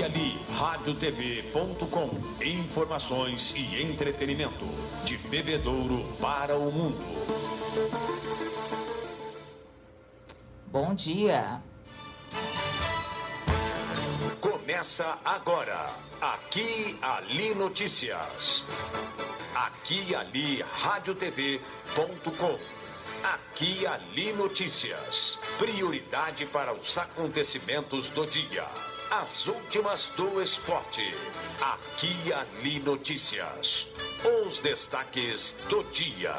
ali, radiotv.com. Informações e entretenimento de Bebedouro para o mundo. Bom dia. Começa agora, Aqui Ali Notícias. Aqui Ali, radiotv.com. Aqui Ali Notícias. Prioridade para os acontecimentos do dia. As últimas do esporte. Aqui Ali Notícias. Os destaques do dia.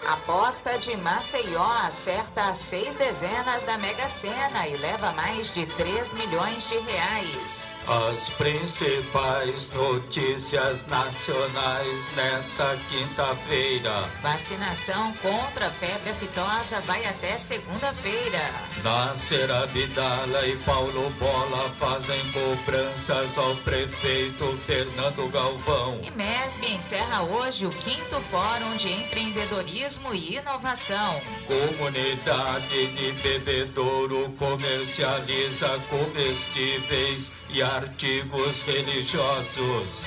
Aposta de Maceió acerta as 6 dezenas da Mega Sena e leva mais de 3 milhões de reais. As principais notícias nacionais nesta quinta-feira. Vacinação contra a febre aftosa vai até segunda-feira. Nasser Abdala e Paulo Bola fazem cobranças ao prefeito Fernando Galvão. E MESB encerra hoje o 5º Fórum de Empreendedorismo e Inovação. Comunidade de Bebedouro comercializa comestíveis e artigos religiosos.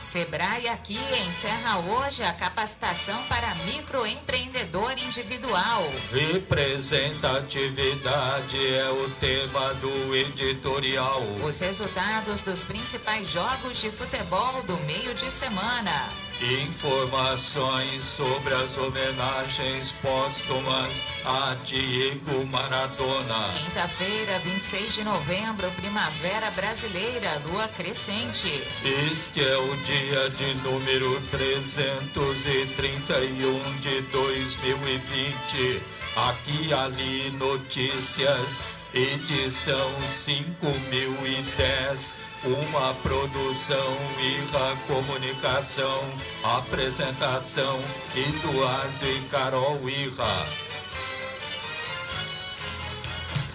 Sebrae aqui encerra hoje a capacitação para microempreendedor individual. Representatividade é o tema do editorial. Os resultados dos principais jogos de futebol do meio de semana. Informações sobre as homenagens póstumas a Diego Maradona. Quinta-feira, 26 de novembro, Primavera Brasileira, lua crescente. Este é o dia de número 331 de 2020. Aqui Ali Notícias, edição 5010. Uma produção Irra Comunicação. Apresentação Eduardo e Carol Irra.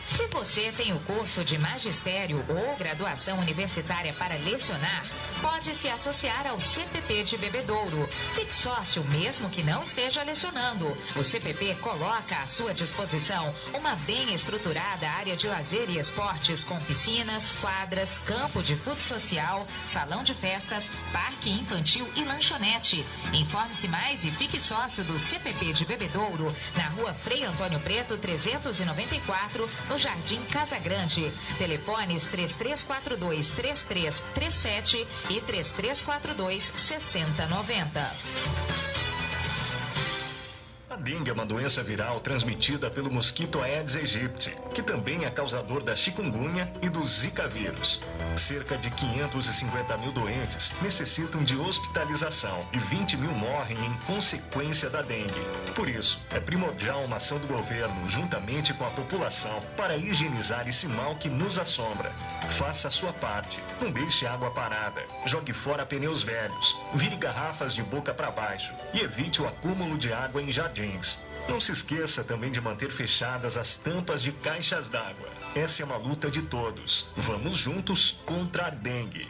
Se você tem o curso de magistério ou graduação universitária para lecionar, pode se associar ao CPP de Bebedouro. Fique sócio mesmo que não esteja lecionando. O CPP coloca à sua disposição uma bem estruturada área de lazer e esportes com piscinas, quadras, campo de futsal social, salão de festas, parque infantil e lanchonete. Informe-se mais e fique sócio do CPP de Bebedouro na rua Frei Antônio Preto, 394, no Jardim Casa Grande. Telefones 3342-3337 e 3342-6090. A dengue é uma doença viral transmitida pelo mosquito Aedes aegypti, que também é causador da chikungunya e do Zika vírus. Cerca de 550 mil doentes necessitam de hospitalização e 20 mil morrem em consequência da dengue. Por isso, é primordial uma ação do governo, juntamente com a população, para higienizar esse mal que nos assombra. Faça a sua parte. Não deixe água parada. Jogue fora pneus velhos. Vire garrafas de boca para baixo. E evite o acúmulo de água em jardins. Não se esqueça também de manter fechadas as tampas de caixas d'água. Essa é uma luta de todos. Vamos juntos contra a dengue.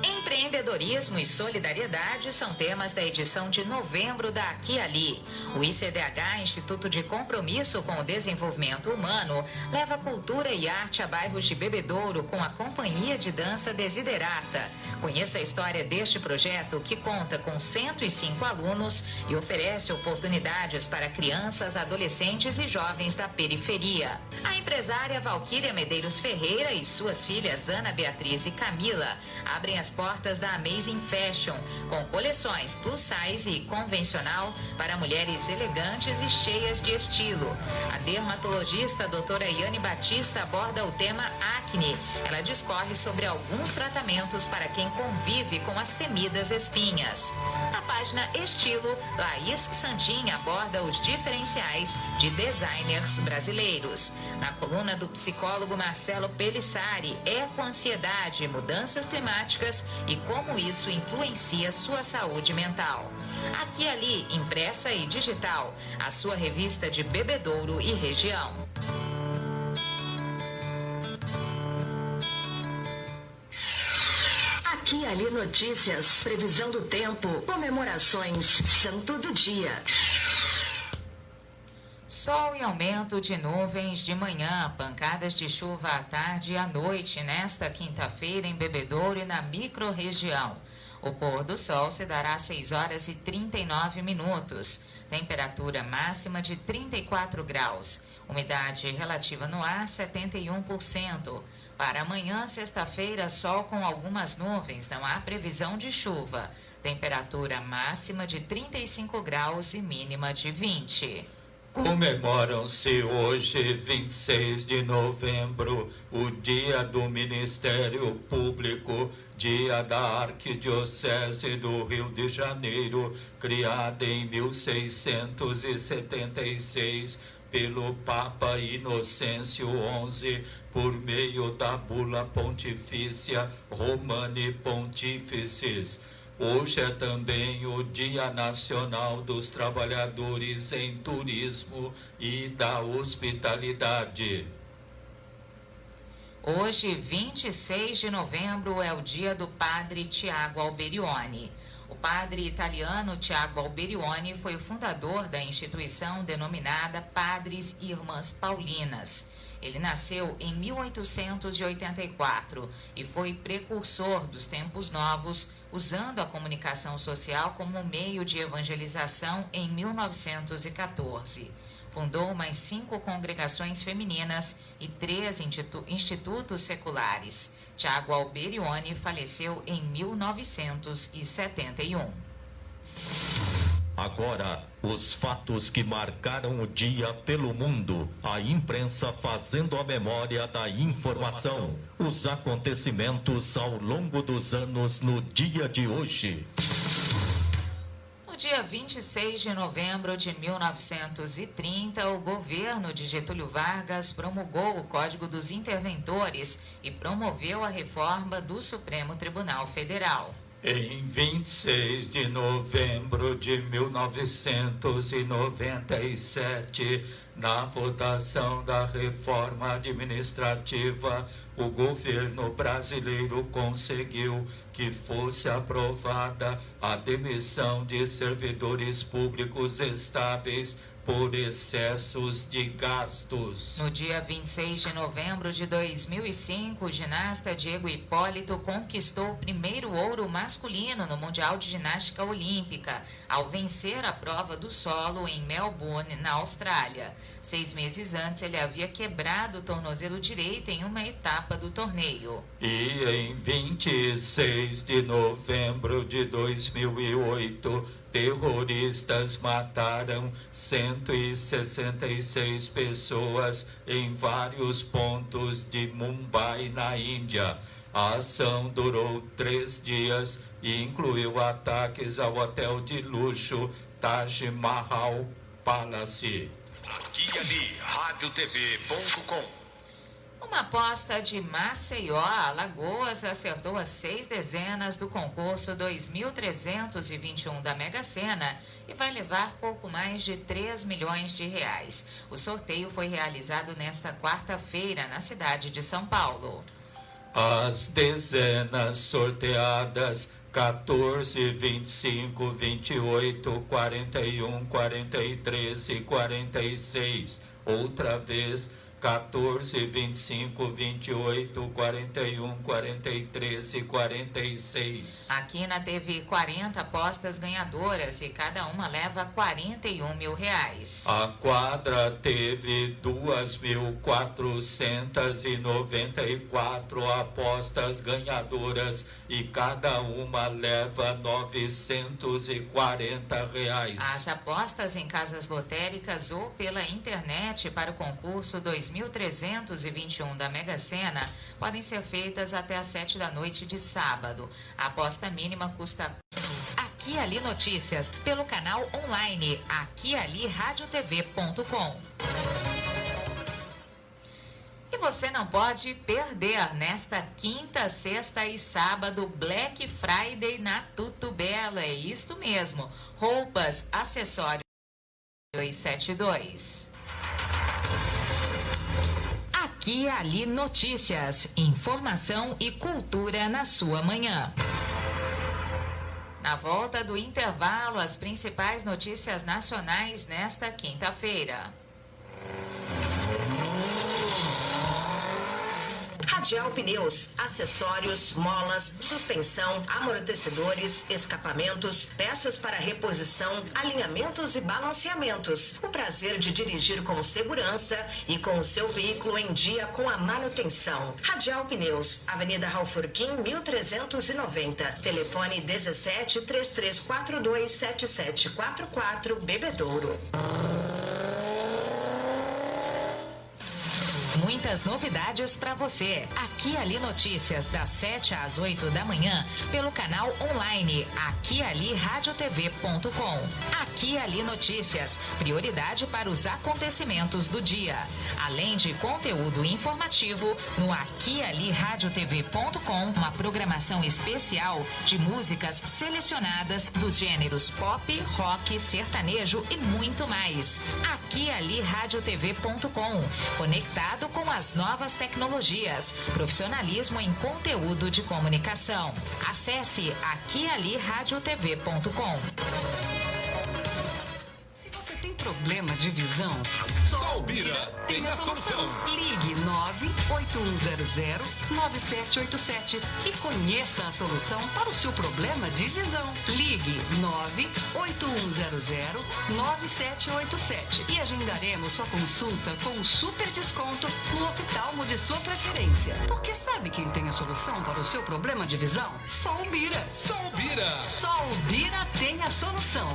Empreendedorismo e solidariedade são temas da edição de novembro da Aqui Ali. O ICDH, Instituto de Compromisso com o Desenvolvimento Humano, leva cultura e arte a bairros de Bebedouro com a Companhia de Dança Desiderata. Conheça a história deste projeto, que conta com 105 alunos e oferece oportunidades para crianças, adolescentes e jovens da periferia. A empresária Valquíria Medeiros Ferreira e suas filhas Ana Beatriz e Camila abrem as portas da Amazing Fashion, com coleções plus size e convencional para mulheres elegantes e cheias de estilo. A dermatologista doutora Yane Batista aborda o tema acne. Ela discorre sobre alguns tratamentos para quem convive com as temidas espinhas. Na página Estilo, Laís Santin aborda os diferenciais de designers brasileiros. Na coluna do psicólogo Marcelo Pelissari, ecoansiedade, mudanças climáticas e como isso influencia sua saúde mental. Aqui e Ali, impressa e digital, a sua revista de Bebedouro e região. Aqui e Ali Notícias, previsão do tempo, comemorações, santo do dia. Sol e aumento de nuvens de manhã, pancadas de chuva à tarde e à noite nesta quinta-feira em Bebedouro e na microrregião. O pôr do sol se dará às 6 horas e 39 minutos. Temperatura máxima de 34 graus. Umidade relativa no ar 71%. Para amanhã, sexta-feira, sol com algumas nuvens, não há previsão de chuva. Temperatura máxima de 35 graus e mínima de 20. Comemoram-se hoje, 26 de novembro, o Dia do Ministério Público, Dia da Arquidiocese do Rio de Janeiro, criada em 1676 pelo Papa Inocêncio XI, por meio da Bula Pontifícia Romani Pontificis. Hoje é também o Dia Nacional dos Trabalhadores em Turismo e da Hospitalidade. Hoje, 26 de novembro, é o dia do padre Tiago Alberione. O padre italiano Tiago Alberione foi o fundador da instituição denominada Padres e Irmãs Paulinas. Ele nasceu em 1884 e foi precursor dos tempos novos, usando a comunicação social como meio de evangelização em 1914. Fundou mais 5 congregações femininas e 3 institutos seculares. Tiago Alberione faleceu em 1971. Agora, os fatos que marcaram o dia pelo mundo. A imprensa fazendo a memória da informação. Os acontecimentos ao longo dos anos no dia de hoje. No dia 26 de novembro de 1930, o governo de Getúlio Vargas promulgou o Código dos Interventores e promoveu a reforma do Supremo Tribunal Federal. Em 26 de novembro de 1997, na votação da reforma administrativa, o governo brasileiro conseguiu que fosse aprovada a demissão de servidores públicos estáveis por excessos de gastos. No dia 26 de novembro de 2005, o ginasta Diego Hipólito conquistou o primeiro ouro masculino no Mundial de Ginástica Olímpica, ao vencer a prova do solo em Melbourne, na Austrália. 6 meses antes, ele havia quebrado o tornozelo direito em uma etapa do torneio. E em 26 de novembro de 2008, terroristas mataram 166 pessoas em vários pontos de Mumbai, na Índia. A ação durou 3 dias e incluiu ataques ao hotel de luxo Taj Mahal Palace. Aqui e ali, radiotv.com. Uma aposta de Maceió, Alagoas, acertou as 6 dezenas do concurso 2.321 da Mega Sena e vai levar pouco mais de 3 milhões de reais. O sorteio foi realizado nesta quarta-feira na cidade de São Paulo. As dezenas sorteadas 14, 25, 28, 41, 43 e 46. Outra vez 14, 25, 28, 41, 43 e 46. A Quina teve 40 apostas ganhadoras e cada uma leva 41 mil reais. A quadra teve 2.494 apostas ganhadoras e cada uma leva 940 reais. As apostas em casas lotéricas ou pela internet para o concurso 2.321 da Mega Sena podem ser feitas até às 7 da noite de sábado. A aposta mínima custa... Aqui e Ali Notícias, pelo canal online Aqui e Ali radiotv.com. E você não pode perder nesta quinta, sexta e sábado Black Friday na Tudo Belo. É isto mesmo. Roupas, acessórios 272. Aqui e Ali Notícias. Informação e cultura na sua manhã. Na volta do intervalo, as principais notícias nacionais nesta quinta-feira. Radial Pneus, acessórios, molas, suspensão, amortecedores, escapamentos, peças para reposição, alinhamentos e balanceamentos. O prazer de dirigir com segurança e com o seu veículo em dia com a manutenção. Radial Pneus, Avenida Raufurquim, 1390. Telefone 17 3342 7744, Bebedouro. Muitas novidades para você. Aqui Ali Notícias, das 7 às 8 da manhã, pelo canal online aquialiradiotv.com. Aqui Ali Notícias, prioridade para os acontecimentos do dia. Além de conteúdo informativo, no aquialiradiotv.com, uma programação especial de músicas selecionadas dos gêneros pop, rock, sertanejo e muito mais. aquialiradiotv.com, conectado com as novas tecnologias, profissionalismo em conteúdo de comunicação. Acesse aquialiradiotv.com. Se você tem problema de visão, Só o Bira tem a solução. Ligue 98100-9787 e conheça a solução para o seu problema de visão. Ligue 98100-9787 e agendaremos sua consulta com um super desconto no oftalmo de sua preferência. Porque sabe quem tem a solução para o seu problema de visão? Só o Bira. Só o Bira. Só o Bira tem a solução.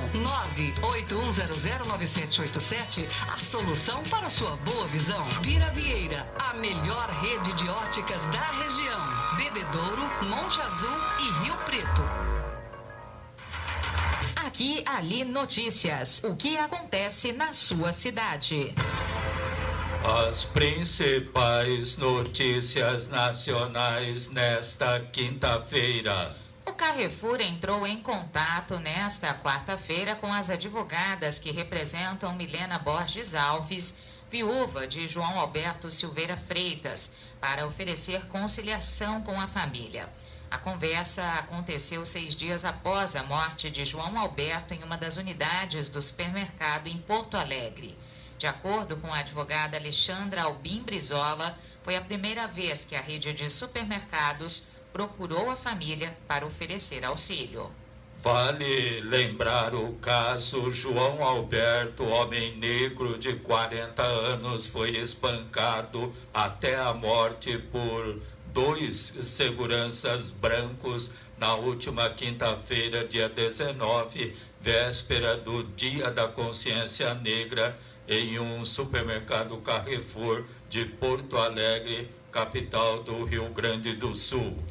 981009787, a solução para a sua boa visão. Bira Vieira, a melhor rede de óticas da região. Bebedouro, Monte Azul e Rio Preto. Aqui Ali Notícias. O que acontece na sua cidade? As principais notícias nacionais nesta quinta-feira. O Carrefour entrou em contato nesta quarta-feira com as advogadas que representam Milena Borges Alves, viúva de João Alberto Silveira Freitas, para oferecer conciliação com a família. A conversa aconteceu 6 dias após a morte de João Alberto em uma das unidades do supermercado em Porto Alegre. De acordo com a advogada Alexandra Albim Brizola, foi a primeira vez que a rede de supermercados procurou a família para oferecer auxílio. Vale lembrar o caso João Alberto, homem negro de 40 anos, foi espancado até a morte por 2 seguranças brancos na última quinta-feira, dia 19, véspera do Dia da Consciência Negra, em um supermercado Carrefour de Porto Alegre, capital do Rio Grande do Sul.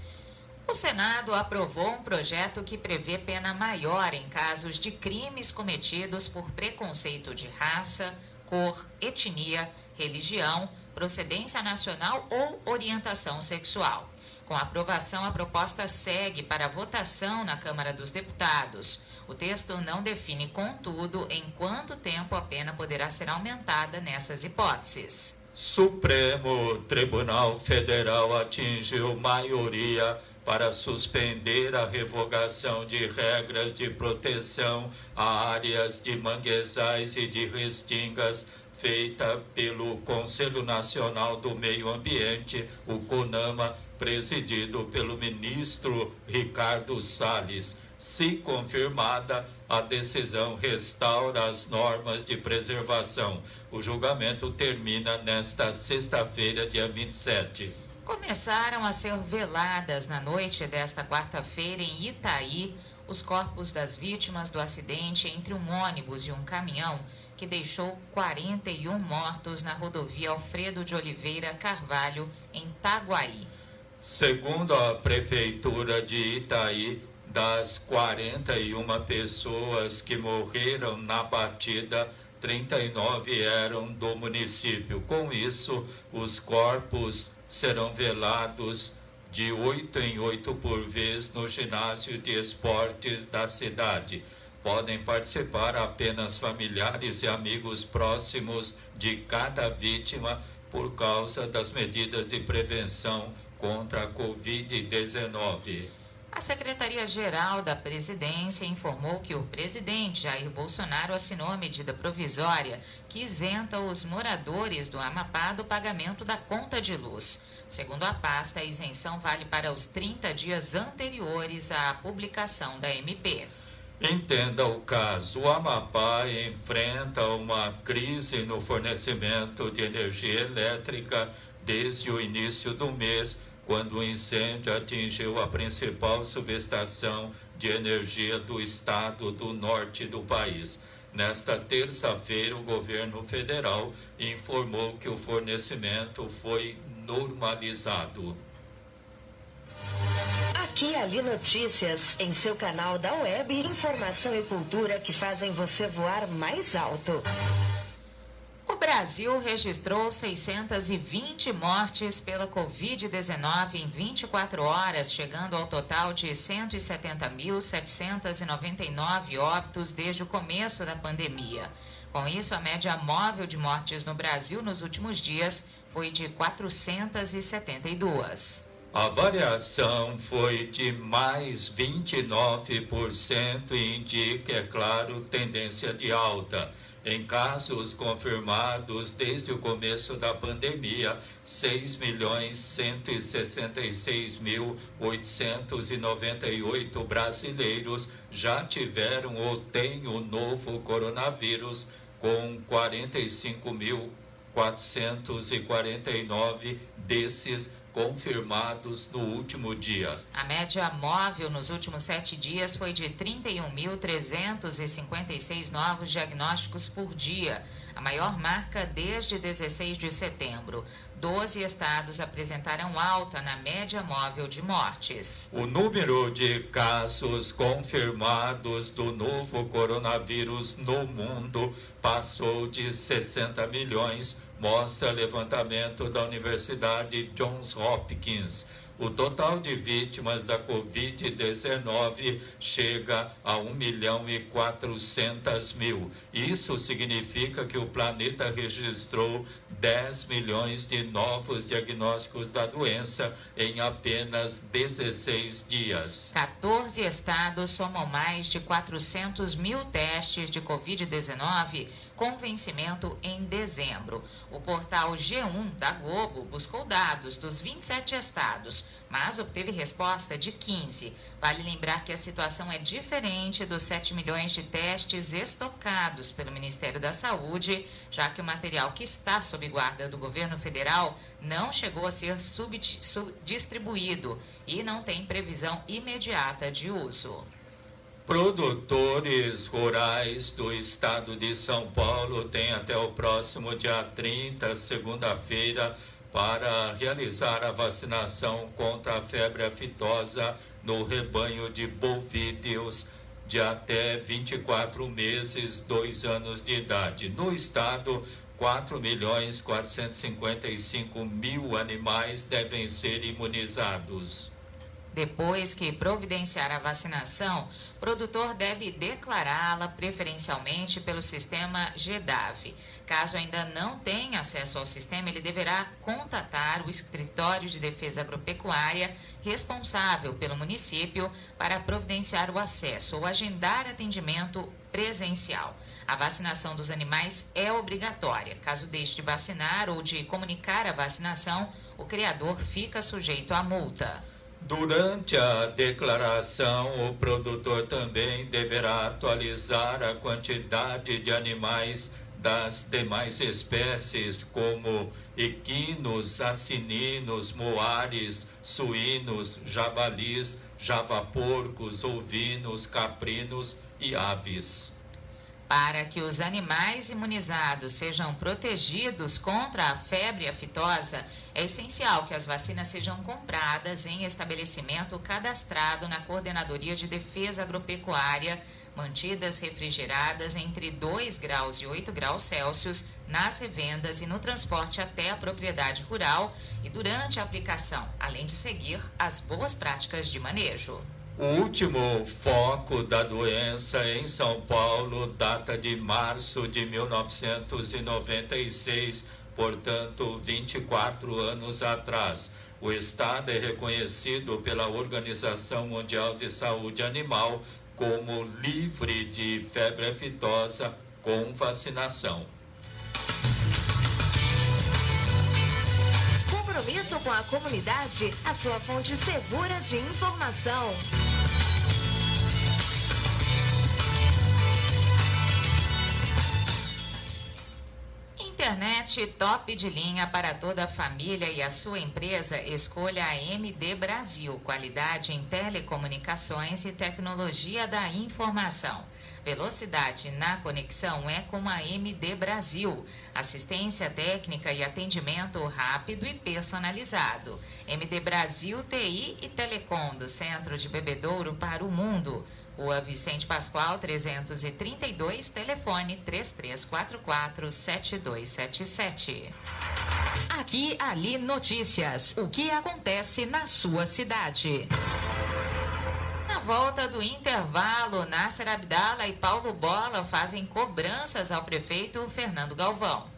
O Senado aprovou um projeto que prevê pena maior em casos de crimes cometidos por preconceito de raça, cor, etnia, religião, procedência nacional ou orientação sexual. Com a aprovação, a proposta segue para votação na Câmara dos Deputados. O texto não define, contudo, em quanto tempo a pena poderá ser aumentada nessas hipóteses. Supremo Tribunal Federal atingiu maioria para suspender a revogação de regras de proteção a áreas de manguezais e de restingas feita pelo Conselho Nacional do Meio Ambiente, o CONAMA, presidido pelo ministro Ricardo Salles. Se confirmada, a decisão restaura as normas de preservação. O julgamento termina nesta sexta-feira, dia 27. Começaram a ser veladas na noite desta quarta-feira em Itaí os corpos das vítimas do acidente entre um ônibus e um caminhão que deixou 41 mortos na rodovia Alfredo de Oliveira Carvalho, em Itaguaí. Segundo a Prefeitura de Itaí, das 41 pessoas que morreram na batida, 39 eram do município. Com isso, os corpos serão velados de 8 em 8 por vez no ginásio de esportes da cidade. Podem participar apenas familiares e amigos próximos de cada vítima por causa das medidas de prevenção contra a Covid-19. A Secretaria-Geral da Presidência informou que o presidente Jair Bolsonaro assinou a medida provisória que isenta os moradores do Amapá do pagamento da conta de luz. Segundo a pasta, a isenção vale para os 30 dias anteriores à publicação da MP. Entenda o caso. O Amapá enfrenta uma crise no fornecimento de energia elétrica desde o início do mês, quando o incêndio atingiu a principal subestação de energia do estado do norte do país. Nesta terça-feira, o governo federal informou que o fornecimento foi normalizado. Aqui e Ali Notícias, em seu canal da web, informação e cultura que fazem você voar mais alto. O Brasil registrou 620 mortes pela Covid-19 em 24 horas, chegando ao total de 170.799 óbitos desde o começo da pandemia. Com isso, a média móvel de mortes no Brasil nos últimos dias foi de 472. A variação foi de mais 29% e indica, é claro, tendência de alta. Em casos confirmados desde o começo da pandemia, 6.166.898 brasileiros já tiveram ou têm o novo coronavírus, com 45.449 desses confirmados no último dia. A média móvel nos últimos 7 dias foi de 31.356 novos diagnósticos por dia, a maior marca desde 16 de setembro. 12 estados apresentaram alta na média móvel de mortes. O número de casos confirmados do novo coronavírus no mundo passou de 60 milhões, mostra levantamento da Universidade Johns Hopkins. O total de vítimas da Covid-19 chega a 1.400.000. Isso significa que o planeta registrou 10 milhões de novos diagnósticos da doença em apenas 16 dias. 14 estados somam mais de 400 mil testes de Covid-19 com vencimento em dezembro. O portal G1 da Globo buscou dados dos 27 estados, mas obteve resposta de 15. Vale lembrar que a situação é diferente dos 7 milhões de testes estocados pelo Ministério da Saúde, já que o material que está sob guarda do governo federal não chegou a ser distribuído e não tem previsão imediata de uso. Produtores rurais do estado de São Paulo têm até o próximo dia 30, segunda-feira, para realizar a vacinação contra a febre aftosa no rebanho de bovídeos de até 24 meses, 2 anos de idade. No estado, 4.455.000 animais devem ser imunizados. Depois que providenciar a vacinação, o produtor deve declará-la preferencialmente pelo sistema GEDAV. Caso ainda não tenha acesso ao sistema, ele deverá contatar o Escritório de Defesa Agropecuária responsável pelo município para providenciar o acesso ou agendar atendimento presencial. A vacinação dos animais é obrigatória. Caso deixe de vacinar ou de comunicar a vacinação, o criador fica sujeito à multa. Durante a declaração, o produtor também deverá atualizar a quantidade de animais das demais espécies, como equinos, assininos, moares, suínos, javalis, javaporcos, ovinos, caprinos e aves. Para que os animais imunizados sejam protegidos contra a febre aftosa, é essencial que as vacinas sejam compradas em estabelecimento cadastrado na Coordenadoria de Defesa Agropecuária, mantidas refrigeradas entre 2 graus e 8 graus Celsius nas revendas e no transporte até a propriedade rural e durante a aplicação, além de seguir as boas práticas de manejo. O último foco da doença em São Paulo data de março de 1996, portanto, 24 anos atrás. O estado é reconhecido pela Organização Mundial de Saúde Animal como livre de febre aftosa com vacinação. compromisso com a comunidade, a sua fonte segura de informação. Internet top de linha para toda a família e a sua empresa, escolha a MD Brasil. Qualidade em telecomunicações e tecnologia da informação. Velocidade na conexão é com a MD Brasil. Assistência técnica e atendimento rápido e personalizado. MD Brasil TI e Telecom, do Centro de Bebedouro para o Mundo. Rua Vicente Pascoal, 332, telefone 3344-7277. Aqui, ali, notícias. O que acontece na sua cidade? Na volta do intervalo, Nasser Abdala e Paulo Bola fazem cobranças ao prefeito Fernando Galvão.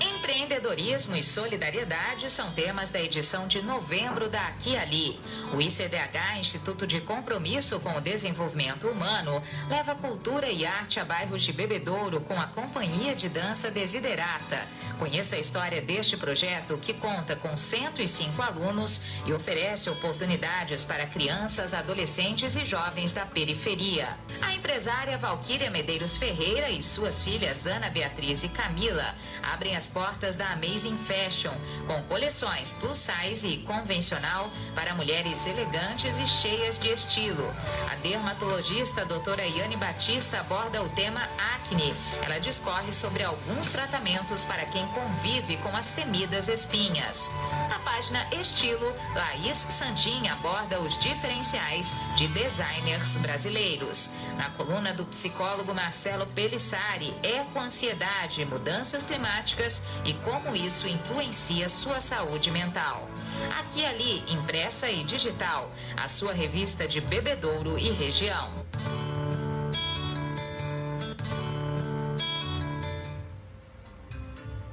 Empreendedorismo e solidariedade são temas da edição de novembro da Aqui Ali. O ICDH, Instituto de Compromisso com o Desenvolvimento Humano, leva cultura e arte a bairros de Bebedouro com a Companhia de Dança Desiderata. Conheça a história deste projeto, que conta com 105 alunos e oferece oportunidades para crianças, adolescentes e jovens da periferia. A empresária Valquíria Medeiros Ferreira e suas filhas Ana Beatriz e Camila abrem as portas da Amazing Fashion, com coleções plus size e convencional para mulheres elegantes e cheias de estilo. A dermatologista doutora Iane Batista aborda o tema acne. Ela discorre sobre alguns tratamentos para quem convive com as temidas espinhas. Na página Estilo, Laís Santin aborda os diferenciais de designers brasileiros. Na coluna do psicólogo Marcelo Pelissari, ecoansiedade, mudanças climáticas e como isso influencia sua saúde mental. Aqui Ali, impressa e digital, a sua revista de Bebedouro e região.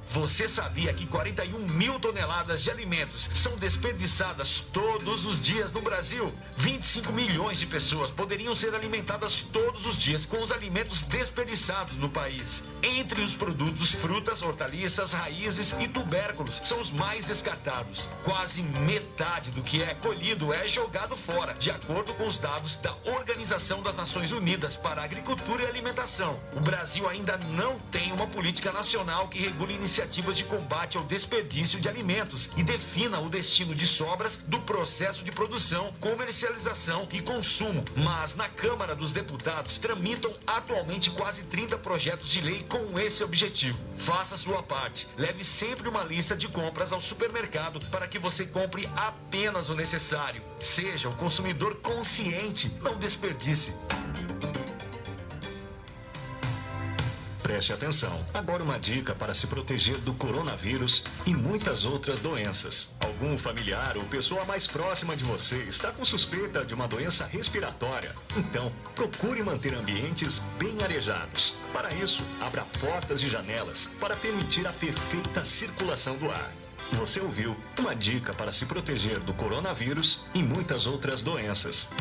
Você sabia que 41 mil toneladas de alimentos são desperdiçadas todos os dias no Brasil? 25 milhões de pessoas poderiam ser alimentadas todos os dias com os alimentos desperdiçados no país. Entre os produtos, frutas, hortaliças, raízes e tubérculos são os mais descartados. Quase metade do que é colhido é jogado fora, de acordo com os dados da Organização das Nações Unidas para a Agricultura e Alimentação. O Brasil ainda não tem uma política nacional que regule iniciativas de combate ao desperdício de alimentos e defina o destino de sobras do processo de produção, comercialização e consumo. Mas na Câmara dos Deputados tramitam atualmente quase 30 projetos de lei com esse objetivo. Faça sua parte. Leve sempre uma lista de compras ao supermercado para que você compre apenas o necessário. Seja um consumidor consciente, não desperdice. Preste atenção. Agora uma dica para se proteger do coronavírus e muitas outras doenças. Algum familiar ou pessoa mais próxima de você está com suspeita de uma doença respiratória? Então, procure manter ambientes bem arejados. Para isso, abra portas e janelas para permitir a perfeita circulação do ar. Você ouviu uma dica para se proteger do coronavírus e muitas outras doenças.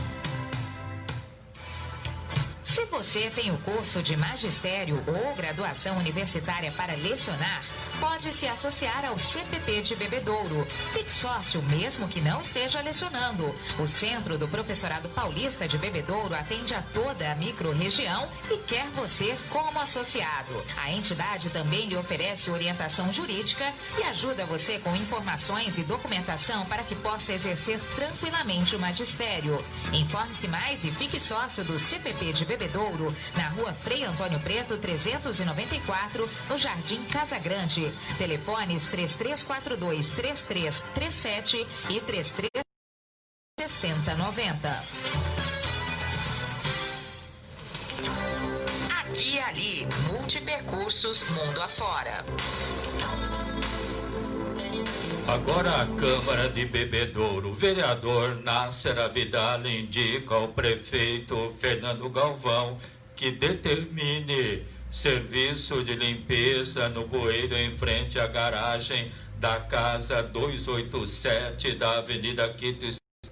Se você tem o curso de magistério ou graduação universitária para lecionar, pode se associar ao CPP de Bebedouro. Fique sócio mesmo que não esteja lecionando. O Centro do Professorado Paulista de Bebedouro atende a toda a microrregião e quer você como associado. A entidade também lhe oferece orientação jurídica e ajuda você com informações e documentação para que possa exercer tranquilamente o magistério. Informe-se mais e fique sócio do CPP de Bebedouro, na Rua Frei Antônio Preto, 394, no Jardim Casa Grande. Telefones 3342-3337 e 336090. Aqui e Ali, multipercursos mundo afora. Agora a Câmara de Bebedouro, o vereador Nasser Abdala indica ao prefeito Fernando Galvão que determine serviço de limpeza no bueiro em frente à garagem da casa 287 da Avenida Quito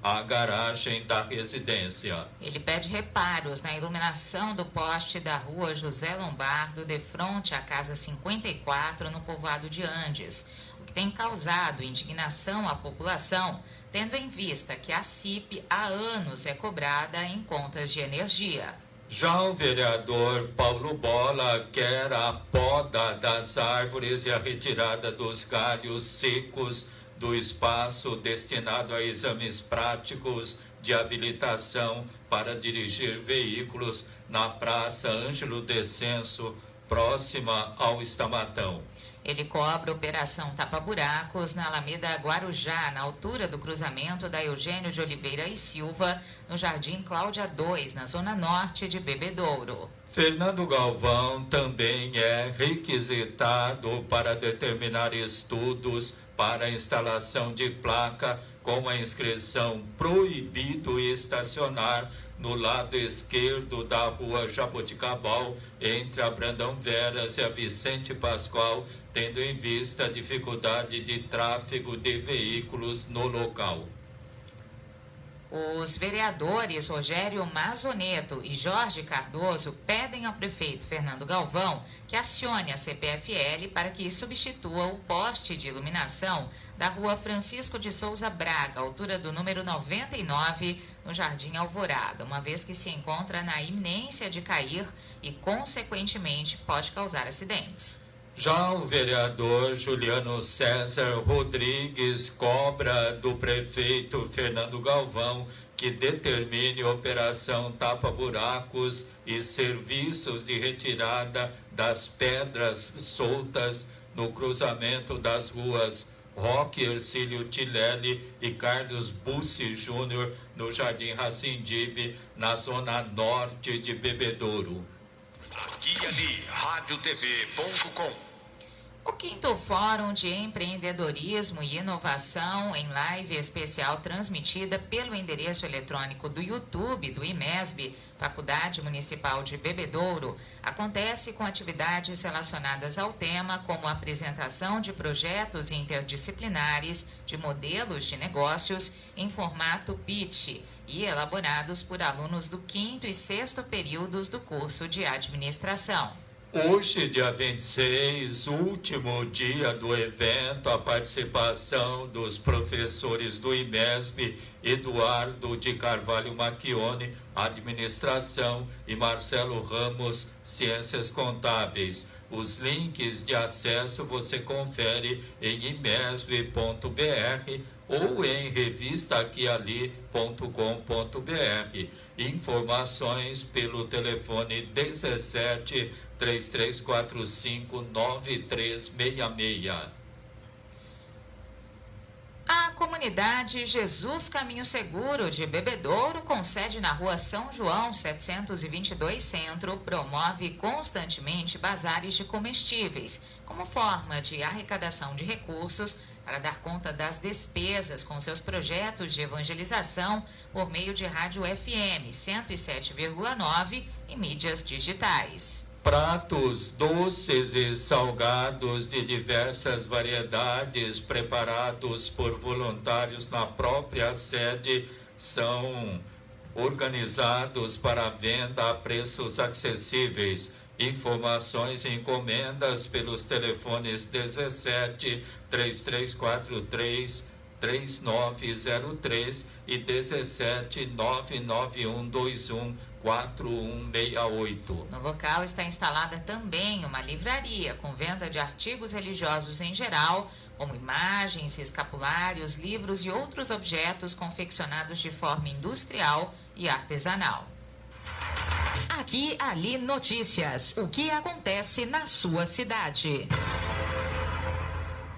à garagem da residência. Ele pede reparos na iluminação do poste da rua José Lombardo, de frente à Casa 54, no povoado de Andes, o que tem causado indignação à população, tendo em vista que a CIP há anos é cobrada em contas de energia. Já o vereador Paulo Bola quer a poda das árvores e a retirada dos galhos secos do espaço destinado a exames práticos de habilitação para dirigir veículos na Praça Ângelo Descenso, próxima ao Estamatão. Ele cobra operação tapa-buracos na Alameda Guarujá, na altura do cruzamento da Eugênio de Oliveira e Silva, no Jardim Cláudia 2, na zona norte de Bebedouro. Fernando Galvão também é requisitado para determinar estudos para a instalação de placa com a inscrição proibido estacionar no lado esquerdo da rua Jaboticabal, entre a Brandão Veras e a Vicente Pascoal, tendo em vista a dificuldade de tráfego de veículos no local. Os vereadores Rogério Mazoneto e Jorge Cardoso pedem ao prefeito Fernando Galvão que acione a CPFL para que substitua o poste de iluminação da rua Francisco de Souza Braga, altura do número 99, no Jardim Alvorada, uma vez que se encontra na iminência de cair e, consequentemente, pode causar acidentes. Já o vereador Juliano César Rodrigues cobra do prefeito Fernando Galvão que determine operação tapa-buracos e serviços de retirada das pedras soltas no cruzamento das ruas Roque Ercílio Tilelli e Carlos Bussi Júnior, no Jardim Racindibe, na zona norte de Bebedouro. Aqui e ali, radiotv.com. O 5º Fórum de Empreendedorismo e Inovação, em live especial transmitida pelo endereço eletrônico do YouTube do IMESB, Faculdade Municipal de Bebedouro, acontece com atividades relacionadas ao tema, como a apresentação de projetos interdisciplinares de modelos de negócios em formato pitch e elaborados por alunos do 5º e 6º períodos do curso de administração. Hoje, dia 26, último dia do evento, a participação dos professores do IMESB, Eduardo de Carvalho Macchione, Administração, e Marcelo Ramos, Ciências Contábeis. Os links de acesso você confere em imesb.br ou em revistaquiali.com.br. Informações pelo telefone 17 3345 9366. A comunidade Jesus Caminho Seguro de Bebedouro, com sede na rua São João 722 Centro, promove constantemente bazares de comestíveis, como forma de arrecadação de recursos para dar conta das despesas com seus projetos de evangelização por meio de rádio FM 107,9 e mídias digitais. Pratos doces e salgados de diversas variedades preparados por voluntários na própria sede são organizados para venda a preços acessíveis. Informações e encomendas pelos telefones 17 3343 3903 e 17 99121 4168. No local está instalada também uma livraria com venda de artigos religiosos em geral, como imagens, escapulários, livros e outros objetos confeccionados de forma industrial e artesanal. Aqui, ali, notícias. O que acontece na sua cidade?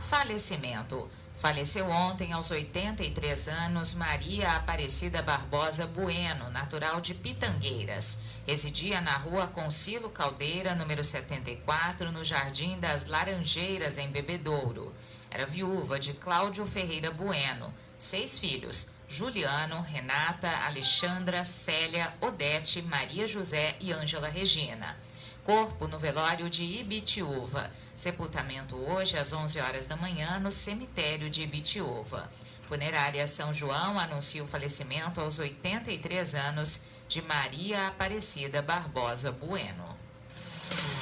Falecimento. Faleceu ontem, aos 83 anos, Maria Aparecida Barbosa Bueno, natural de Pitangueiras. Residia na rua Concilo Caldeira, número 74, no Jardim das Laranjeiras, em Bebedouro. Era viúva de Cláudio Ferreira Bueno. 6 filhos: Juliano, Renata, Alexandra, Célia, Odete, Maria José e Ângela Regina. Corpo no velório de Ibitiúva. Sepultamento hoje às 11 horas da manhã no cemitério de Ibitiúva. Funerária São João anuncia o falecimento aos 83 anos de Maria Aparecida Barbosa Bueno.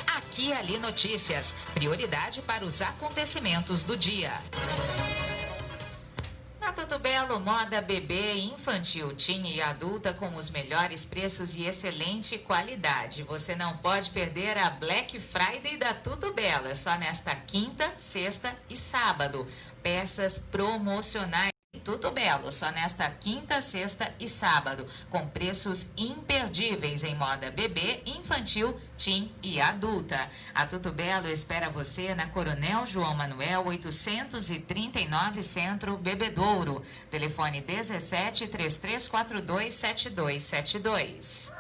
Aqui e Ali Notícias, prioridade para os acontecimentos do dia. Na Tudo Belo, moda bebê, infantil, teen e adulta com os melhores preços e excelente qualidade. Você não pode perder a Black Friday da Tudo Belo. É só nesta quinta, sexta e sábado. Peças promocionais. Tudo Belo, só nesta quinta, sexta e sábado, com preços imperdíveis em moda bebê, infantil, teen e adulta. A Tudo Belo espera você na Coronel João Manuel 839 Centro, Bebedouro. Telefone 17 3342 7272.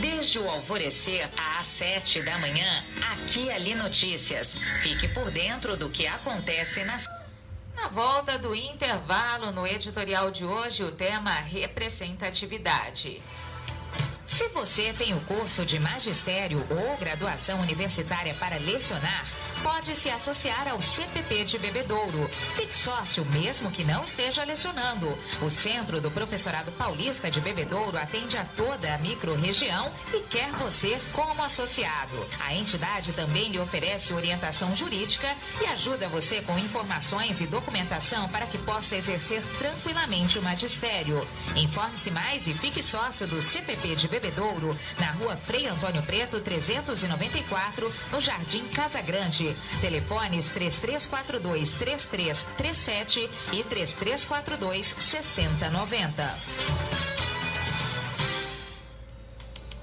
Desde o alvorecer às 7 da manhã, Aqui e Ali Notícias. Fique por dentro do que acontece na volta do intervalo, no editorial de hoje, o tema representatividade. Se você tem o curso de magistério ou graduação universitária para lecionar, pode se associar ao CPP de Bebedouro. Fique sócio mesmo que não esteja lecionando. O Centro do Professorado Paulista de Bebedouro atende a toda a microrregião e quer você como associado. A entidade também lhe oferece orientação jurídica e ajuda você com informações e documentação para que possa exercer tranquilamente o magistério. Informe-se mais e fique sócio do CPP de Bebedouro, na rua Frei Antônio Preto, 394, no Jardim Casa Grande. Telefones 3342-3337 e 3342-6090.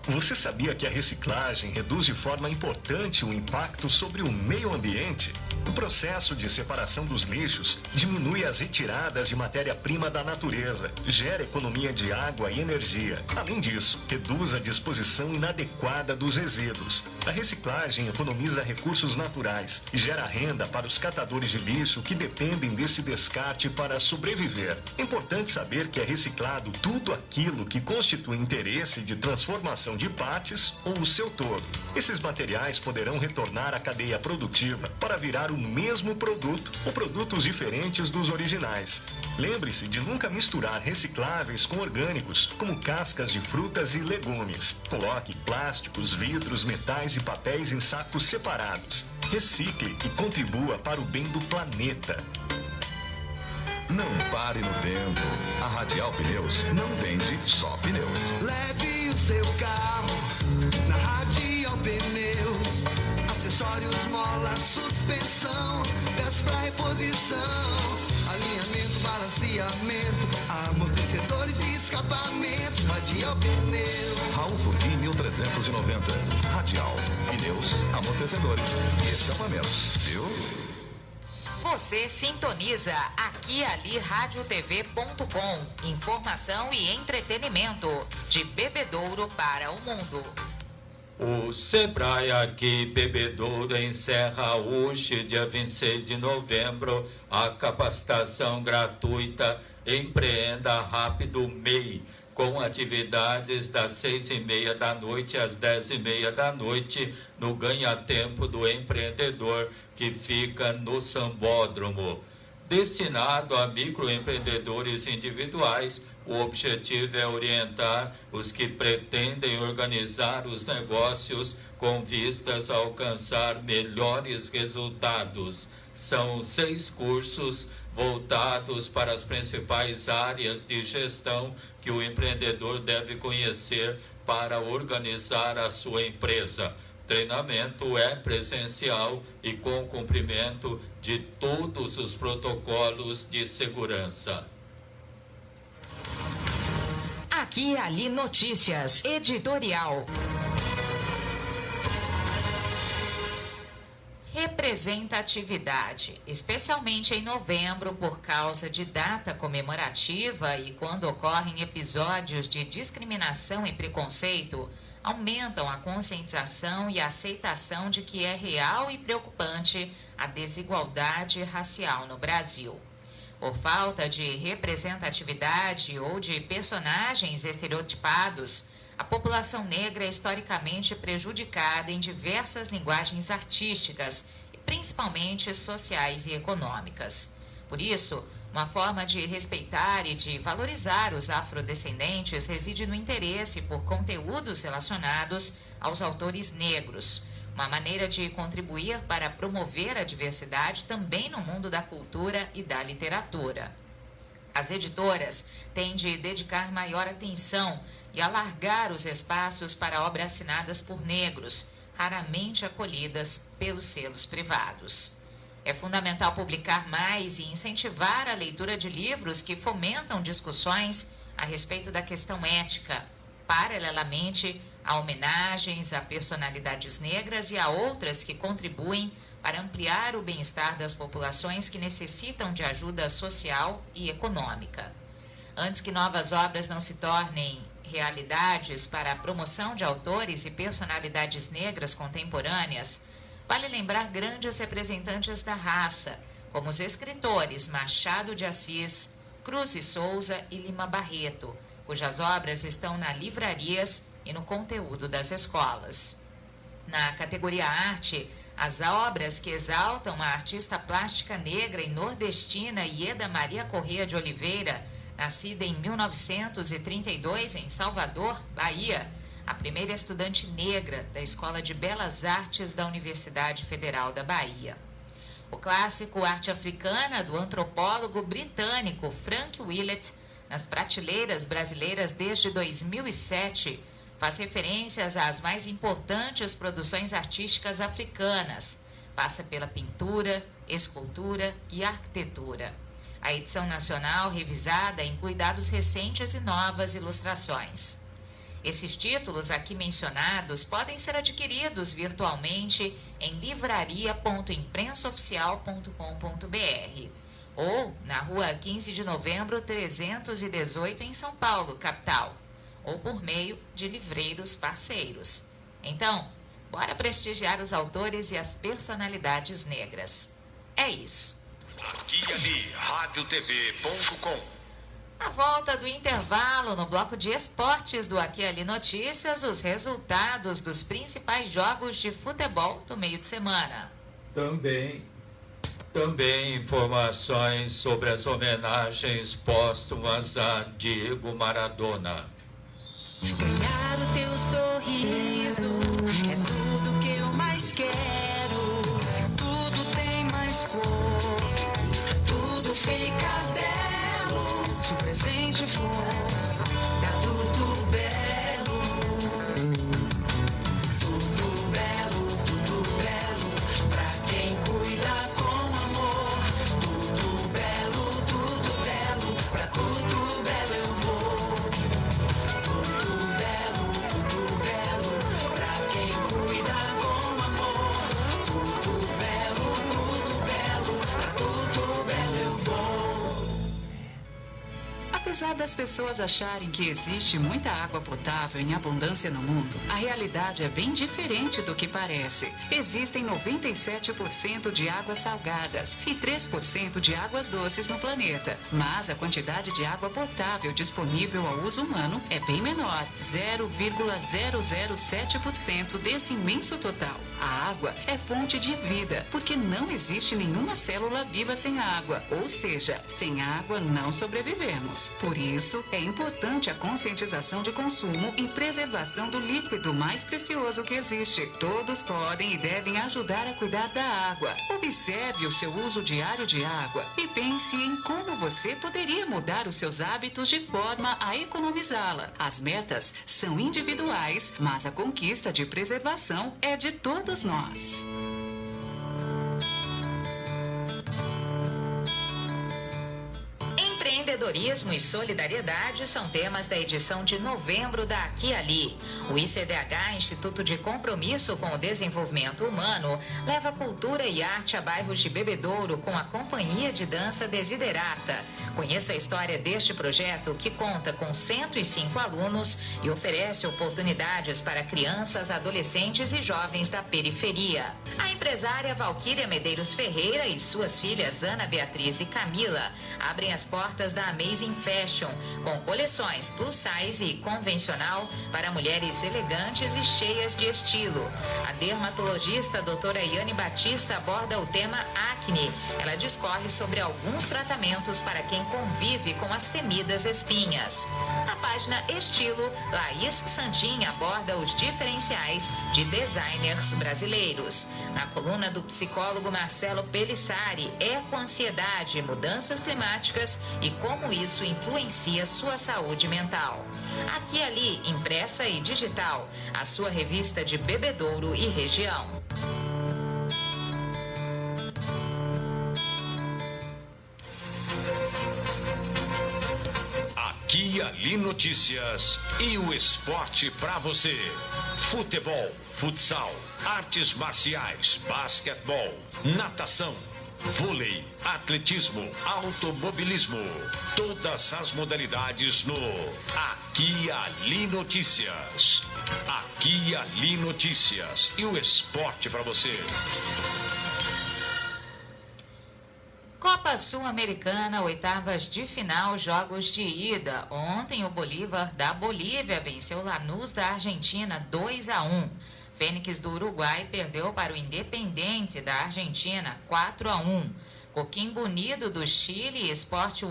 Você sabia que a reciclagem reduz de forma importante o impacto sobre o meio ambiente? O processo de separação dos lixos diminui as retiradas de matéria-prima da natureza, gera economia de água e energia. Além disso, reduz a disposição inadequada dos resíduos. A reciclagem economiza recursos naturais e gera renda para os catadores de lixo que dependem desse descarte para sobreviver. É importante saber que é reciclado tudo aquilo que constitui interesse de transformação de partes ou o seu todo. Esses materiais poderão retornar à cadeia produtiva para virar o mesmo produto ou produtos diferentes dos originais. Lembre-se de nunca misturar recicláveis com orgânicos, como cascas de frutas e legumes. Coloque plásticos, vidros, metais e papéis em sacos separados. Recicle e contribua para o bem do planeta. Não pare no tempo. A Radial Pneus não vende só pneus. Leve o seu carro na Radial Pneus. Acessórios, mola, suspensão, peças para reposição, alinhamento, balanceamento, amortecedores e escapamento. Radial Pneus. Raul Furquim 1390. Radial Pneus, amortecedores e escapamentos. Viu? Você sintoniza Aqui Ali radiotv.com. Informação e entretenimento de Bebedouro para o mundo. O Sebrae aqui Bebedouro encerra hoje, dia 26 de novembro, a capacitação gratuita Empreenda Rápido MEI, com atividades das 6h30 da noite às 10h30 da noite no Ganha-Tempo do Empreendedor, que fica no Sambódromo. Destinado a microempreendedores individuais, o objetivo é orientar os que pretendem organizar os negócios com vistas a alcançar melhores resultados. São 6 cursos voltados para as principais áreas de gestão que o empreendedor deve conhecer para organizar a sua empresa. Treinamento é presencial e com cumprimento de todos os protocolos de segurança. Aqui Ali Notícias, editorial. Representatividade, especialmente em novembro por causa de data comemorativa e quando ocorrem episódios de discriminação e preconceito, aumentam a conscientização e a aceitação de que é real e preocupante a desigualdade racial no Brasil. Por falta de representatividade ou de personagens estereotipados, a população negra é historicamente prejudicada em diversas linguagens artísticas e principalmente sociais e econômicas. Por isso, uma forma de respeitar e de valorizar os afrodescendentes reside no interesse por conteúdos relacionados aos autores negros. Uma maneira de contribuir para promover a diversidade também no mundo da cultura e da literatura. As editoras têm de dedicar maior atenção e alargar os espaços para obras assinadas por negros, raramente acolhidas pelos selos privados. É fundamental publicar mais e incentivar a leitura de livros que fomentam discussões a respeito da questão ética, paralelamente a homenagens a personalidades negras e a outras que contribuem para ampliar o bem-estar das populações que necessitam de ajuda social e econômica. Antes que novas obras não se tornem realidades para a promoção de autores e personalidades negras contemporâneas, vale lembrar grandes representantes da raça, como os escritores Machado de Assis, Cruz e Souza e Lima Barreto, cujas obras estão nas livrarias e no conteúdo das escolas. Na categoria arte, as obras que exaltam a artista plástica negra e nordestina Ieda Maria Corrêa de Oliveira, nascida em 1932 em Salvador, Bahia, a primeira estudante negra da Escola de Belas Artes da Universidade Federal da Bahia. O clássico Arte Africana, do antropólogo britânico Frank Willett, nas prateleiras brasileiras desde 2007, faz referências às mais importantes produções artísticas africanas, passa pela pintura, escultura e arquitetura. A edição nacional revisada inclui dados recentes e novas ilustrações. Esses títulos aqui mencionados podem ser adquiridos virtualmente em livraria.imprensaoficial.com.br ou na Rua 15 de Novembro, 318, em São Paulo, capital, ou por meio de livreiros parceiros. Então, bora prestigiar os autores e as personalidades negras. É isso. Aqui e ali, radiotv.com. Na volta do intervalo, no bloco de esportes do Aqui e Ali Notícias, os resultados dos principais jogos de futebol do meio de semana. Também informações sobre as homenagens póstumas a Diego Maradona. Ganhar o teu sorriso é tudo que eu mais quero. Tudo tem mais cor, tudo fica belo. Se o presente for, tá tudo belo. Tudo belo, pra quem cuida com amor. Tudo belo, pra tudo belo eu vou. Apesar das pessoas acharem que existe muita água potável em abundância no mundo, a realidade é bem diferente do que parece. Existem 97% de águas salgadas e 3% de águas doces no planeta, mas a quantidade de água potável disponível ao uso humano é bem menor, 0,007% desse imenso total. A água é fonte de vida, porque não existe nenhuma célula viva sem água, ou seja, sem água não sobrevivemos. Por isso, é importante a conscientização de consumo e preservação do líquido mais precioso que existe. Todos podem e devem ajudar a cuidar da água. Observe o seu uso diário de água e pense em como você poderia mudar os seus hábitos de forma a economizá-la. As metas são individuais, mas a conquista de preservação é de todos nós. Empreendedorismo e solidariedade são temas da edição de novembro da Aqui e Ali. O ICDH, Instituto de Compromisso com o Desenvolvimento Humano, leva cultura e arte a bairros de Bebedouro com a Companhia de Dança Desiderata. Conheça a história deste projeto, que conta com 105 alunos e oferece oportunidades para crianças, adolescentes e jovens da periferia. A empresária Valquíria Medeiros Ferreira e suas filhas Ana Beatriz e Camila abrem as portas ofertas da Amazing Fashion, com coleções plus size e convencional para mulheres elegantes e cheias de estilo. A dermatologista doutora Yane Batista aborda o tema acne. Ela discorre sobre alguns tratamentos para quem convive com as temidas espinhas. Na página Estilo, Laís Santin aborda os diferenciais de designers brasileiros. Na coluna do psicólogo Marcelo Pelissari, ecoansiedade, mudanças climáticas e como isso influencia sua saúde mental. Aqui e Ali, impressa e digital, a sua revista de Bebedouro e região. Aqui e Ali Notícias e o esporte pra você. Futebol, futsal, artes marciais, basquetebol, natação, vôlei, atletismo, automobilismo. Todas as modalidades no Aqui e Ali Notícias. Aqui e Ali Notícias e o esporte pra você. Copa Sul-Americana, oitavas de final, jogos de ida. Ontem o Bolívar da Bolívia venceu Lanús da Argentina 2-1. Fênix do Uruguai perdeu para o Independiente da Argentina 4-1. Coquimbo Unido do Chile e Sport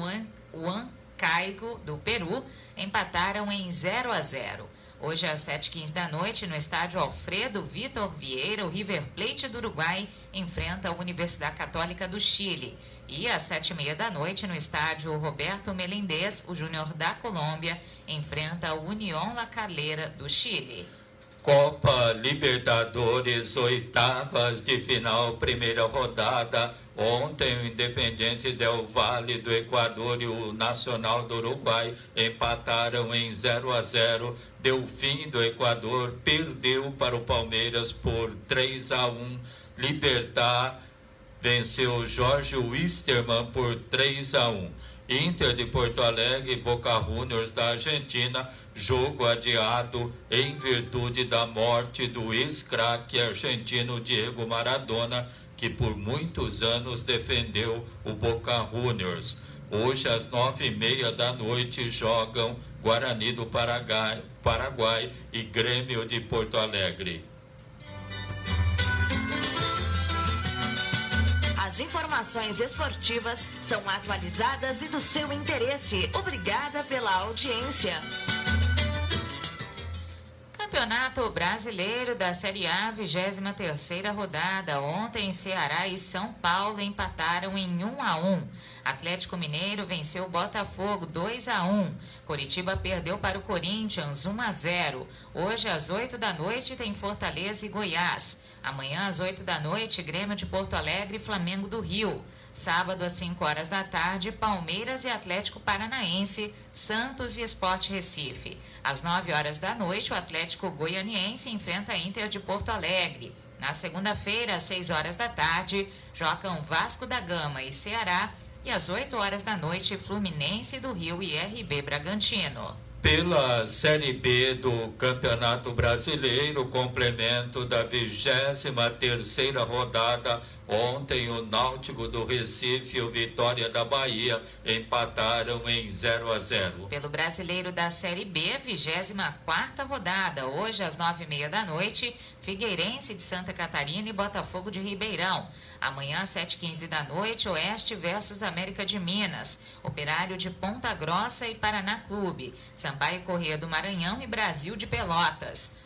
Huancayo do Peru empataram em 0-0. Hoje às 7h15 da noite, no estádio Alfredo Vitor Vieira, o River Plate do Uruguai enfrenta a Universidade Católica do Chile. E às 7h30 da noite, no estádio Roberto Melendez, o Júnior da Colômbia enfrenta o Unión La Calera do Chile. Copa Libertadores, oitavas de final, primeira rodada. Ontem o Independiente Del Valle do Equador e o Nacional do Uruguai empataram em 0-0. Delfim do Equador perdeu para o Palmeiras por 3-1. Libertad venceu Jorge Wisterman por 3-1. Inter de Porto Alegre e Boca Juniors da Argentina, jogo adiado em virtude da morte do ex-craque argentino Diego Maradona, que por muitos anos defendeu o Boca Juniors. Hoje às 9h30 da noite jogam Guarani do Paraguai e Grêmio de Porto Alegre. As informações esportivas são atualizadas e do seu interesse. Obrigada pela audiência. Campeonato Brasileiro da Série A, 23ª rodada. Ontem, Ceará e São Paulo empataram em 1-1. Atlético Mineiro venceu o Botafogo 2-1. Coritiba perdeu para o Corinthians 1-0. Hoje, às 8 da noite, tem Fortaleza e Goiás. Amanhã, às 8 da noite, Grêmio de Porto Alegre e Flamengo do Rio. Sábado, às 5 horas da tarde, Palmeiras e Atlético Paranaense, Santos e Sport Recife. Às 9 horas da noite, o Atlético Goianiense enfrenta a Inter de Porto Alegre. Na segunda-feira, às 6 horas da tarde, jogam Vasco da Gama e Ceará. E às 8 horas da noite, Fluminense do Rio e RB Bragantino. Pela Série B do Campeonato Brasileiro, complemento da 23ª rodada, ontem o Náutico do Recife e o Vitória da Bahia empataram em 0-0. Pelo Brasileiro da Série B, 24ª rodada, hoje às 9h30 da noite, Figueirense de Santa Catarina e Botafogo de Ribeirão. Amanhã às 7h15 da noite, Oeste versus América de Minas, Operário de Ponta Grossa e Paraná Clube, Sampaio Corrêa do Maranhão e Brasil de Pelotas.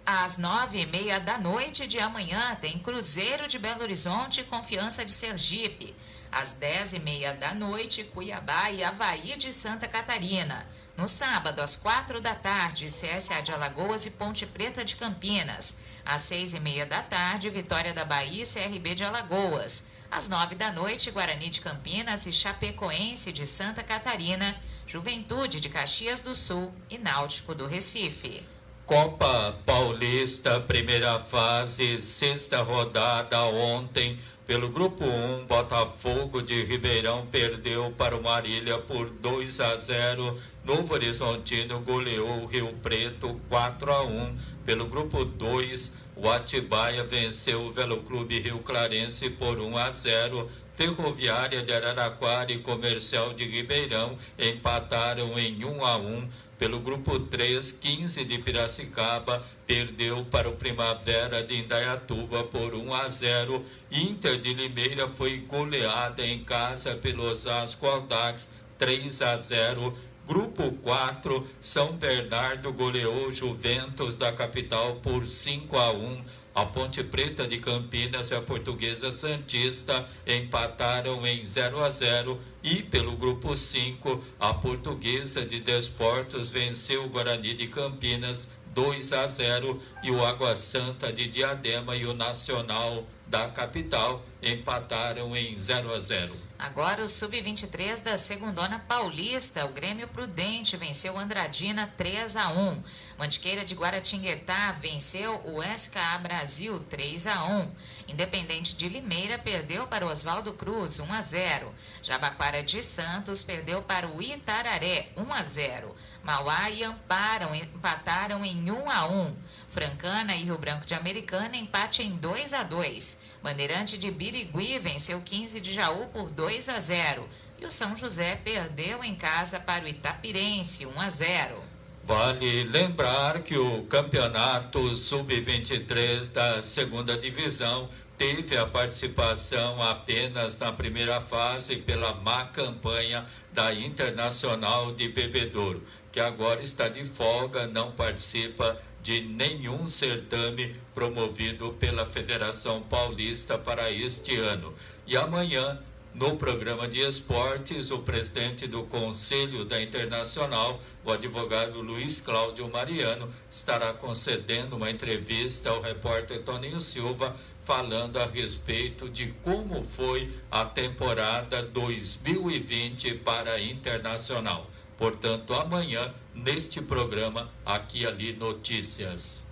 Às 9h30 da noite de amanhã tem Cruzeiro de Belo Horizonte e Confiança de Sergipe. Às 10h30 da noite, Cuiabá e Avaí de Santa Catarina. No sábado, às 4 da tarde, CSA de Alagoas e Ponte Preta de Campinas. Às 6h30 da tarde, Vitória da Bahia e CRB de Alagoas. Às 9 da noite, Guarani de Campinas e Chapecoense de Santa Catarina, Juventude de Caxias do Sul e Náutico do Recife. Copa Paulista, primeira fase, sexta rodada ontem. Pelo Grupo 1, Botafogo de Ribeirão perdeu para o Marília por 2-0. Novo Horizontino goleou o Rio Preto 4-1. Pelo Grupo 2, o Atibaia venceu o Veloclube Rio Clarense por 1-0. Ferroviária de Araraquara e Comercial de Ribeirão empataram em 1-1. Pelo grupo 3, 15 de Piracicaba perdeu para o Primavera de Indaiatuba por 1-0. Inter de Limeira foi goleada em casa pelo Osasco Audax 3-0. Grupo 4, São Bernardo goleou Juventus da capital por 5-1. A Ponte Preta de Campinas e a Portuguesa Santista empataram em 0-0 e pelo grupo 5, a Portuguesa de Desportos venceu o Guarani de Campinas 2-0 e o Água Santa de Diadema e o Nacional da capital empataram em 0-0. Agora o Sub-23 da Segundona Paulista, o Grêmio Prudente venceu Andradina 3-1. Mantiqueira de Guaratinguetá venceu o SKA Brasil 3-1. Independente de Limeira perdeu para o Oswaldo Cruz 1-0. Jabaquara de Santos perdeu para o Itararé 1-0. Mauá e Amparo empataram em 1-1. Francana e Rio Branco de Americana empate em 2-2. Bandeirante de Birigui venceu 15 de Jaú por 2-0. E o São José perdeu em casa para o Itapirense 1-0. Vale lembrar que o campeonato Sub-23 da segunda divisão teve a participação apenas na primeira fase pela má campanha da Internacional de Bebedouro, que agora está de folga, não participa de nenhum certame promovido pela Federação Paulista para este ano. E amanhã, no programa de esportes, o presidente do Conselho da Internacional, o advogado Luiz Cláudio Mariano, estará concedendo uma entrevista ao repórter Toninho Silva, falando a respeito de como foi a temporada 2020 para a Internacional. Portanto, amanhã, neste programa, Aqui Ali Notícias.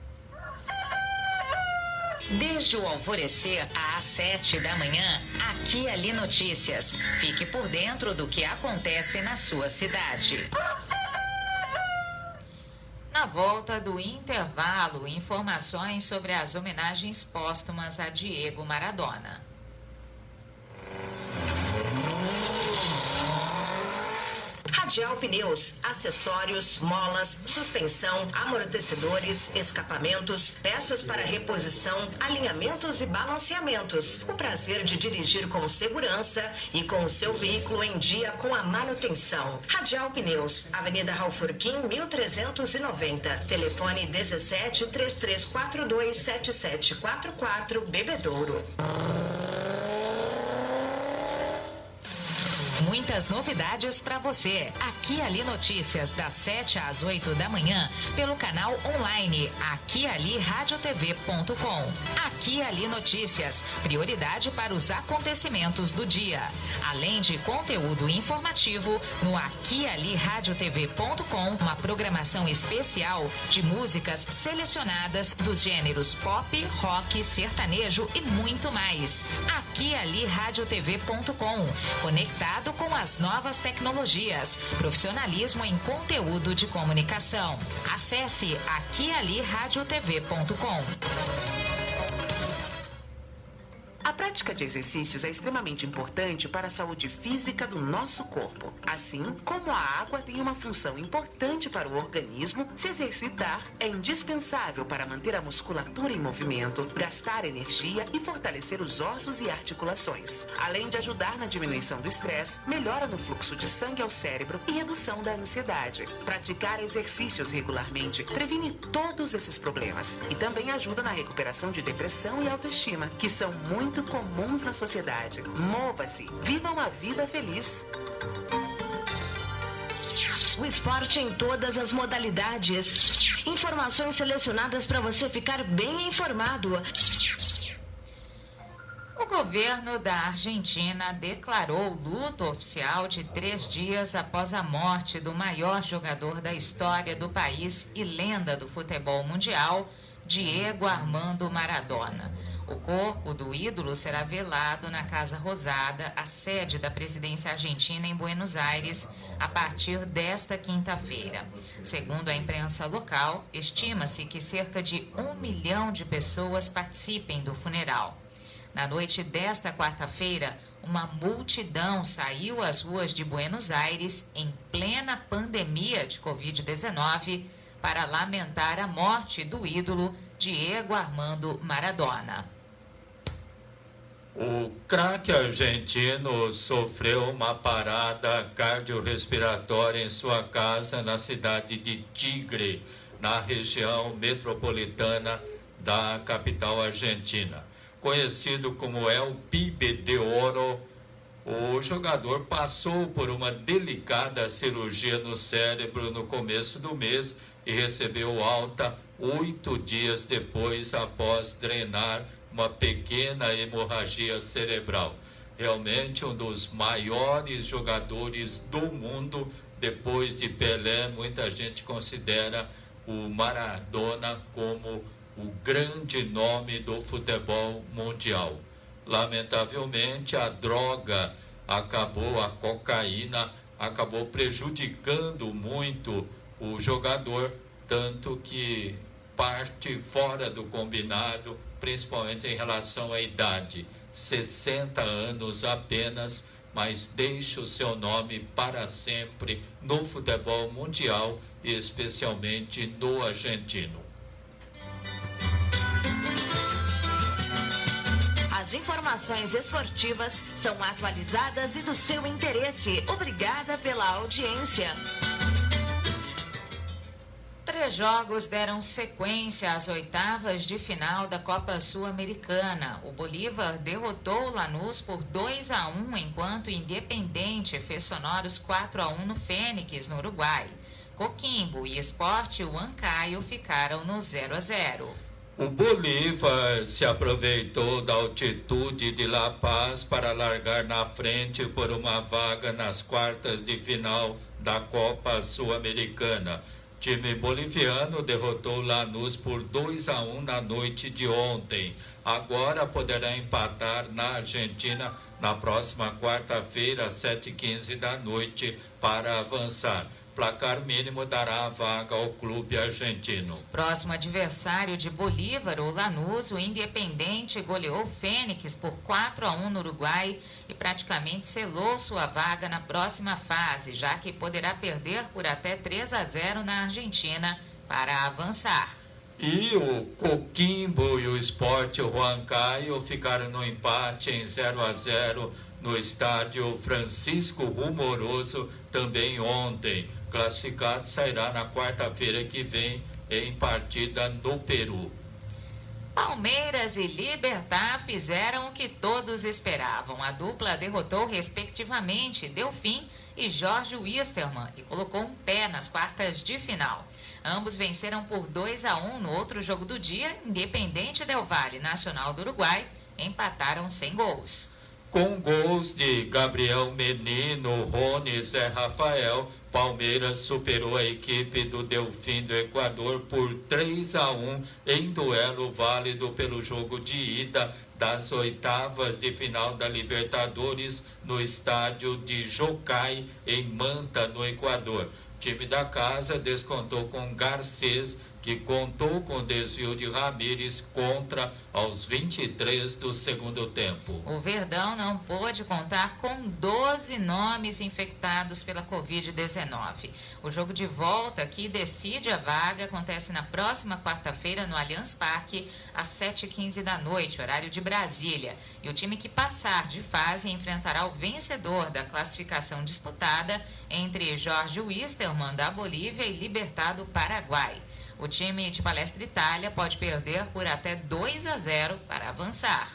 Desde o alvorecer às 7 da manhã, Aqui Ali Notícias. Fique por dentro do que acontece na sua cidade. Na volta do intervalo, informações sobre as homenagens póstumas a Diego Maradona. Radial Pneus, acessórios, molas, suspensão, amortecedores, escapamentos, peças para reposição, alinhamentos e balanceamentos. O prazer de dirigir com segurança e com o seu veículo em dia com a manutenção. Radial Pneus, Avenida Raul Furquim, 1390. Telefone 17 3342 7744, Bebedouro. Muitas novidades para você. Aqui Ali Notícias, das 7 às 8 da manhã, pelo canal online aquialiradiotv.com. Aqui Ali Notícias, prioridade para os acontecimentos do dia. Além de conteúdo informativo, no aquialiradiotv.com, uma programação especial de músicas selecionadas dos gêneros pop, rock, sertanejo e muito mais. aquialiradiotv.com, conectado com as novas tecnologias, profissionalismo em conteúdo de comunicação. Acesse aquialiradiotv.com. A prática de exercícios é extremamente importante para a saúde física do nosso corpo. Assim como a água tem uma função importante para o organismo, se exercitar é indispensável para manter a musculatura em movimento, gastar energia e fortalecer os ossos e articulações. Além de ajudar na diminuição do estresse, melhora no fluxo de sangue ao cérebro e redução da ansiedade. Praticar exercícios regularmente previne todos esses problemas e também ajuda na recuperação de depressão e autoestima, que são muito comuns na sociedade. Mova-se, viva uma vida feliz. O esporte em todas as modalidades. Informações selecionadas para você ficar bem informado. O governo da Argentina declarou luto oficial de 3 dias após a morte do maior jogador da história do país e lenda do futebol mundial, Diego Armando Maradona. O corpo do ídolo será velado na Casa Rosada, a sede da presidência argentina em Buenos Aires, a partir desta quinta-feira. Segundo a imprensa local, estima-se que cerca de 1 milhão de pessoas participem do funeral. Na noite desta quarta-feira, uma multidão saiu às ruas de Buenos Aires em plena pandemia de Covid-19 para lamentar a morte do ídolo Diego Armando Maradona. O craque argentino sofreu uma parada cardiorrespiratória em sua casa na cidade de Tigre, na região metropolitana da capital argentina. Conhecido como El Pibe de Oro, o jogador passou por uma delicada cirurgia no cérebro no começo do mês e recebeu alta 8 dias depois, após drenar uma pequena hemorragia cerebral. Realmente um dos maiores jogadores do mundo, depois de Pelé. Muita gente considera o Maradona como o grande nome do futebol mundial. Lamentavelmente, a droga a cocaína acabou prejudicando muito o jogador, tanto que parte fora do combinado, principalmente em relação à idade, 60 anos apenas, mas deixa o seu nome para sempre no futebol mundial e especialmente no argentino. As informações esportivas são atualizadas e do seu interesse. Obrigada pela audiência. 3 jogos deram sequência às oitavas de final da Copa Sul-Americana. O Bolívar derrotou o Lanús por 2-1, enquanto o Independente fez sonoros 4-1 no Fênix, no Uruguai. Coquimbo e Sport Huancayo ficaram no 0-0. O Bolívar se aproveitou da altitude de La Paz para largar na frente por uma vaga nas quartas de final da Copa Sul-Americana. O time boliviano derrotou o Lanús por 2-1 na noite de ontem. Agora poderá empatar na Argentina na próxima quarta-feira, às 7h15 da noite, para avançar. Placar mínimo dará a vaga ao clube argentino. Próximo adversário de Bolívar, o Lanús, o Independente goleou o Fênix por 4-1 no Uruguai e praticamente selou sua vaga na próxima fase, já que poderá perder por até 3-0 na Argentina para avançar. E o Coquimbo e o Sport Huancayo ficaram no empate em 0-0 no estádio Francisco Rumoroso também ontem. Classificado sairá na quarta-feira que vem em partida no Peru. Palmeiras e Libertad fizeram o que todos esperavam. A dupla derrotou respectivamente Delfim e Jorge Wisterman e colocou um pé nas quartas de final. Ambos venceram por 2-1 no outro jogo do dia. Independente Del Valle e Nacional do Uruguai empataram sem gols. Com gols de Gabriel Menino, Rony e Zé Rafael, Palmeiras superou a equipe do Delfim do Equador por 3-1 em duelo válido pelo jogo de ida das oitavas de final da Libertadores no estádio de Jocay, em Manta, no Equador. O time da casa descontou com Garcês, que contou com o desvio de Ramírez contra aos 23 do segundo tempo. O Verdão não pôde contar com 12 nomes infectados pela Covid-19. O jogo de volta, que decide a vaga, acontece na próxima quarta-feira no Allianz Parque, às 7h15 da noite, horário de Brasília. E o time que passar de fase enfrentará o vencedor da classificação disputada entre Jorge Wisterman, da Bolívia, e Libertad do Paraguai. O time de Palestra Itália pode perder por até 2-0 para avançar.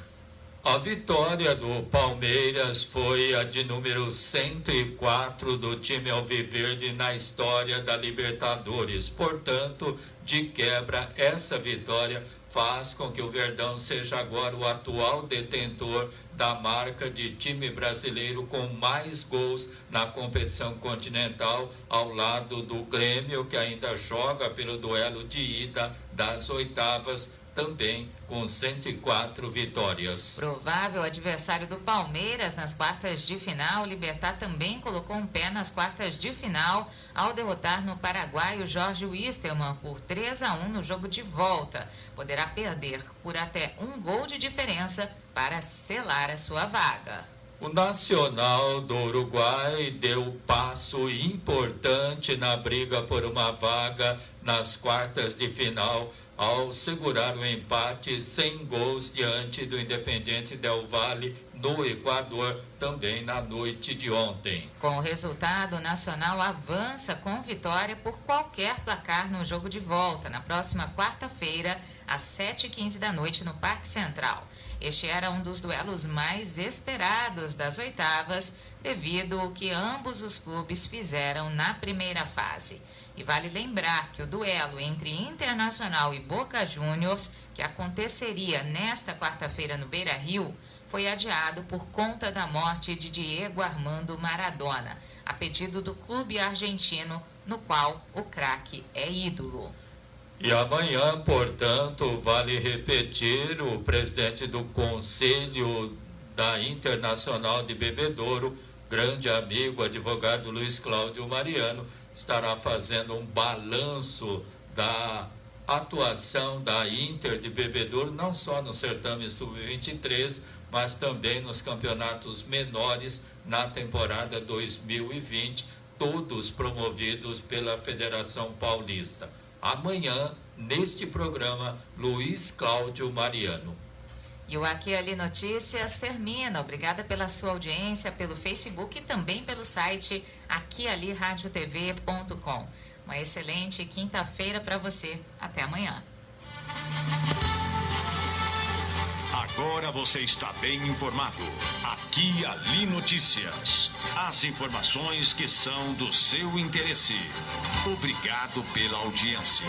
A vitória do Palmeiras foi a de número 104 do time alviverde na história da Libertadores. Portanto, de quebra, essa vitória faz com que o Verdão seja agora o atual detentor da marca de time brasileiro com mais gols na competição continental, ao lado do Grêmio, que ainda joga pelo duelo de ida das oitavas, também com 104 vitórias. Provável adversário do Palmeiras nas quartas de final, o Libertad também colocou um pé nas quartas de final ao derrotar no Paraguai o Jorge Wisterman por 3-1 no jogo de volta. Poderá perder por até um gol de diferença para selar a sua vaga. O Nacional do Uruguai deu passo importante na briga por uma vaga nas quartas de final ao segurar o empate sem gols diante do Independiente del Valle no Equador, também na noite de ontem. Com o resultado, o Nacional avança com vitória por qualquer placar no jogo de volta, na próxima quarta-feira, às 7h15 da noite, no Parque Central. Este era um dos duelos mais esperados das oitavas, devido ao que ambos os clubes fizeram na primeira fase. E vale lembrar que o duelo entre Internacional e Boca Juniors, que aconteceria nesta quarta-feira no Beira-Rio, foi adiado por conta da morte de Diego Armando Maradona, a pedido do clube argentino, no qual o craque é ídolo. E amanhã, portanto, vale repetir, o presidente do Conselho da Internacional de Bebedouro, grande amigo, advogado Luiz Cláudio Mariano, estará fazendo um balanço da atuação da Inter de Bebedouro, não só no certame sub-23, mas também nos campeonatos menores na temporada 2020, todos promovidos pela Federação Paulista. Amanhã, neste programa, Luiz Cláudio Mariano. E o Aqui e Ali Notícias termina. Obrigada pela sua audiência, pelo Facebook e também pelo site aquialiradiotv.com. Uma excelente quinta-feira para você. Até amanhã. Agora você está bem informado. Aqui e Ali Notícias. As informações que são do seu interesse. Obrigado pela audiência.